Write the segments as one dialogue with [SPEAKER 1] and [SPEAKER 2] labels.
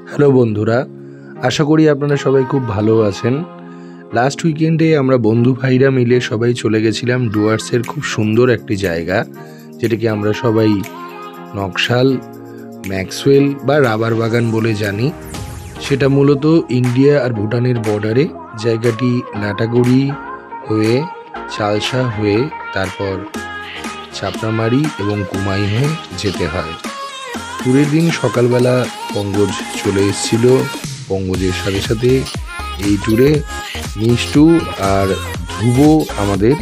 [SPEAKER 1] Hello বন্ধুরা, আশা করি আপনারা সবাই খুব ভালো আছেন। লাস্ট উইকেন্ডে আমরা বন্ধু ভাইরা মিলে সবাই চলে গেছিলাম ডুয়ার্সের খুব সুন্দর একটি জায়গা, যেটাকে আমরা সবাই নকশাল, ম্যাক্সওয়েল বা রাবার বাগান বলে জানি। সেটা মূলত ইন্ডিয়া আর ভুটানের বর্ডারে। জায়গাটি লাটাগুড়ি হয়ে, চালসা হয়ে, তারপর চাপড়ামারি এবং কুমাই হয়ে যেতে হয়। ট্যুরের দিন সকালবেলা পঙ্কজ চলে এসেছিল। পঙ্কজের সাথে সাথে এই ট্যুরে মিষ্টু আর ধ্রুব আমাদের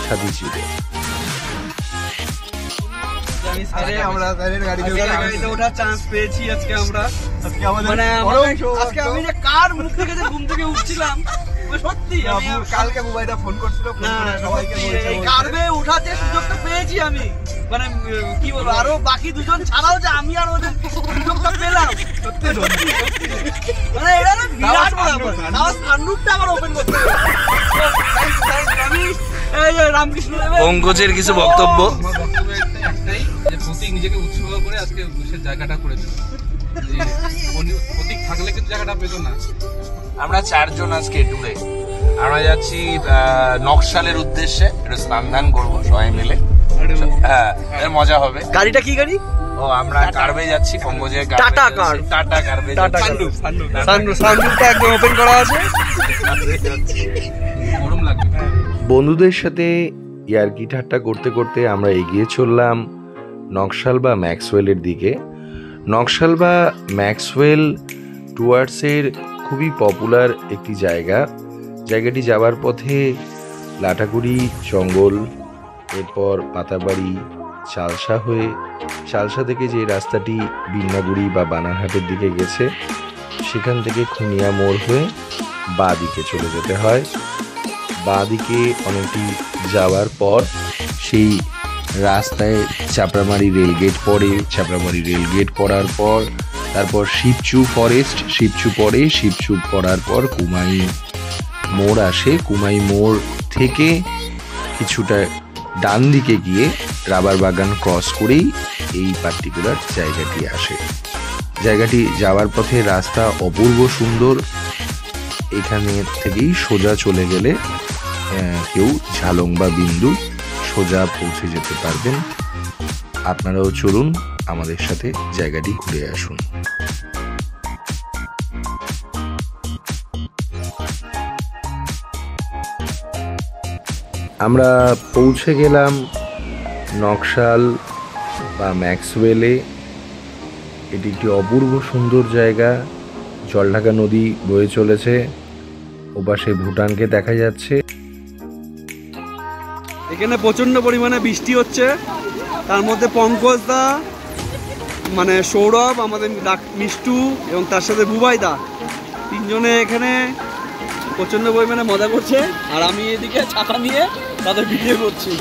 [SPEAKER 1] সাথী ছিল।
[SPEAKER 2] সত্যি কালকে মোবাইলটা ফোন করছিল, উঠাতে সুযোগটা পেয়েছি আমি। মানে কি বলবো, আরো বাকি দুজন ছাড়াও যে আমি আর ওদের সুযোগটা পেলাম, সত্যি মানে এটা না বিরাট ব্যাপার। সানরুফটা আবার ওপেন করতে হবে। আমি এই রামকৃষ্ণ
[SPEAKER 1] পঙ্কজের কিছু বক্তব্য।
[SPEAKER 3] একটাই যে প্রতীক নিজেকে উৎসর্গ করে আজকে সে জায়গাটা করে দিল। প্রতীক থাকলে কিন্তু জায়গাটা পেত না।
[SPEAKER 1] আমরা চারজন আজকে ট্যুরে আমরা যাচ্ছি নকশালের উদ্দেশ্যে। একটু স্নান ধান করবো সবাই মিলে, হ্যাঁ মজা হবে।
[SPEAKER 2] গাড়িটা কি গাড়ি?
[SPEAKER 1] ও আমরা কারবে যাচ্ছি, পঙ্কজের
[SPEAKER 2] টাটা কার,
[SPEAKER 1] টাটা কারবে,
[SPEAKER 2] সানরুফটা একদম ওপেন করা আছে।
[SPEAKER 3] গরম লাগবে।
[SPEAKER 1] বন্ধুদের সাথে ইয়ার্কি ঠাট্টা করতে করতে আমরা এগিয়ে চললাম নকশাল বা ম্যাক্সওয়েলের দিকে। নকশাল বা ম্যাক্সওয়েল ডুয়ার্সের খুবই পপুলার একটি জায়গা। জায়গাটি যাওয়ার পথে লাটাগুড়ি জঙ্গল, এরপর পাতাবাড়ি, চালসা হয়ে, চালসা থেকে যে রাস্তাটি বিন্নাগুড়ি বা বানারহাটের দিকে গেছে, সেখান থেকে খুনিয়া মোড় হয়ে বাঁ দিকে চলে যেতে হয়। বাঁ দিকে অনেকটি যাওয়ার পর সেই রাস্তায় চাপড়ামারি রেলগেট পড়ে। চাপড়ামারি রেলগেট পড়ার পর তারপর শিবচু ফরেস্ট, শিবচু পড়ে, শিবচু পড়ার পর কুমাই মোড় আসে। কুমাই মোড় থেকে কিছুটা ডান দিকে গিয়ে রাবার বাগান ক্রস করেই এই পার্টিকুলার জায়গাটি আসে। জায়গাটি যাওয়ার পথে রাস্তা অপূর্ব সুন্দর। এখানে থেকেই সোজা চলে গেলে কেউ ঝালং বা বিন্দু সোজা পৌঁছে যেতে পারবেন। আপনারাও চলুন আমাদের সাথে জায়গাটি ঘুরে আসুন। আমরা পৌঁছে গেলাম নকশাল বা ম্যাক্সওয়েলে। এটি একটি অপূর্ব সুন্দর জায়গা। জলঢাকা নদী বয়ে চলেছে, ওপাশে ভুটানকে দেখা যাচ্ছে।
[SPEAKER 2] এখানে প্রচন্ড পরিমাণে বৃষ্টি হচ্ছে, তার মধ্যে পঙ্কজ দা, মানে সৌরভ, আমাদের মিষ্টু এবং তার সাথে বুবাই দা, তিনজনে এখানে প্রচন্ড পরিমাণে মজা করছে, আর আমি এদিকে ছাতা নিয়ে তাদের ভিডিও করছি।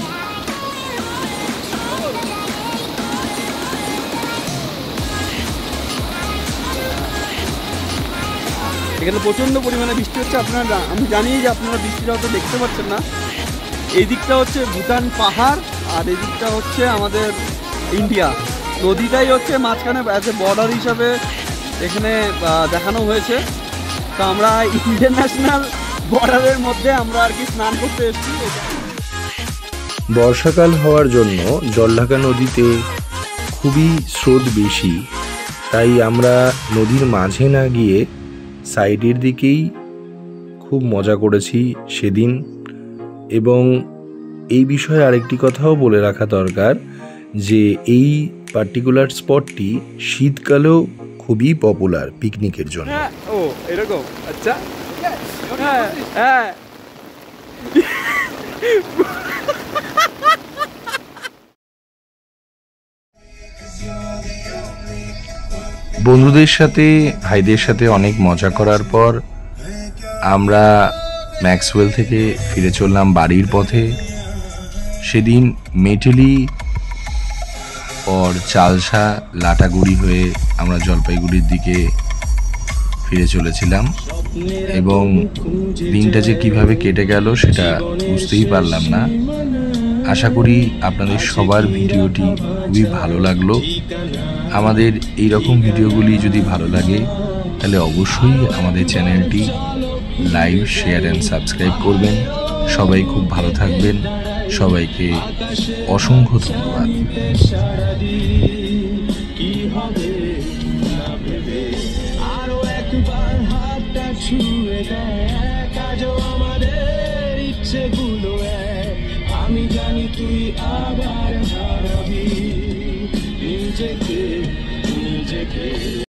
[SPEAKER 2] এখানে প্রচন্ড পরিমাণে বৃষ্টি হচ্ছে। আপনারা, আমি জানি যে আপনারা বৃষ্টিটা হয়তো দেখতে পাচ্ছেন না। এই দিকটা হচ্ছে ভুটান পাহাড়, আর এই দিকটা হচ্ছে আমাদের ইন্ডিয়া। নদীটাই হচ্ছে মাঝখানে অ্যাজ এ বর্ডার হিসাবে এখানে দেখানো হয়েছে। তো আমরা ইন্টারন্যাশনাল বর্ডারের মধ্যে আমরা আর কি স্নান করতে এসেছি।
[SPEAKER 1] বর্ষাকাল হওয়ার জন্য জলঢাকা নদীতে খুবই স্রোত বেশি, তাই আমরা নদীর মাঝে না গিয়ে সাইডের দিকেই খুব মজা করেছি সেদিন। এবং এই বিষয়ে আরেকটি কথাও বলে রাখা দরকার যে এই পার্টিকুলার স্পটটি শীতকালেও খুবই পপুলার পিকনিকের জন্য।
[SPEAKER 2] ও এরকম, আচ্ছা হ্যাঁ হ্যাঁ।
[SPEAKER 1] বন্ধুদের সাথে, ভাইদের সাথে অনেক মজা করার পর আমরা ম্যাক্সওয়েল থেকে ফিরে চললাম বাড়ির পথে। সেদিন মেটেলি পর চালসা, লাটাগুড়ি হয়ে আমরা জলপাইগুড়ির দিকে ফিরে চলেছিলাম, এবং দিনটা যে কিভাবে কেটে গেল সেটা বুঝতেই পারলাম না। আশা করি আপনাদের সবার ভিডিওটি খুবই ভালো লাগলো। আমাদের এই রকম ভিডিওগুলি যদি ভালো লাগে তাহলে অবশ্যই আমাদের চ্যানেলটি লাইক, শেয়ার অ্যান্ড সাবস্ক্রাইব করবেন। সবাই খুব ভালো থাকবেন। সবাইকে অসংখ্য ধন্যবাদ।
[SPEAKER 4] আরো একবার হাতটা ছুঁয়ে দেখ, আজও আমাদের ইচ্ছেগুলো এক। আমি জানি তুই আবার হারাবি।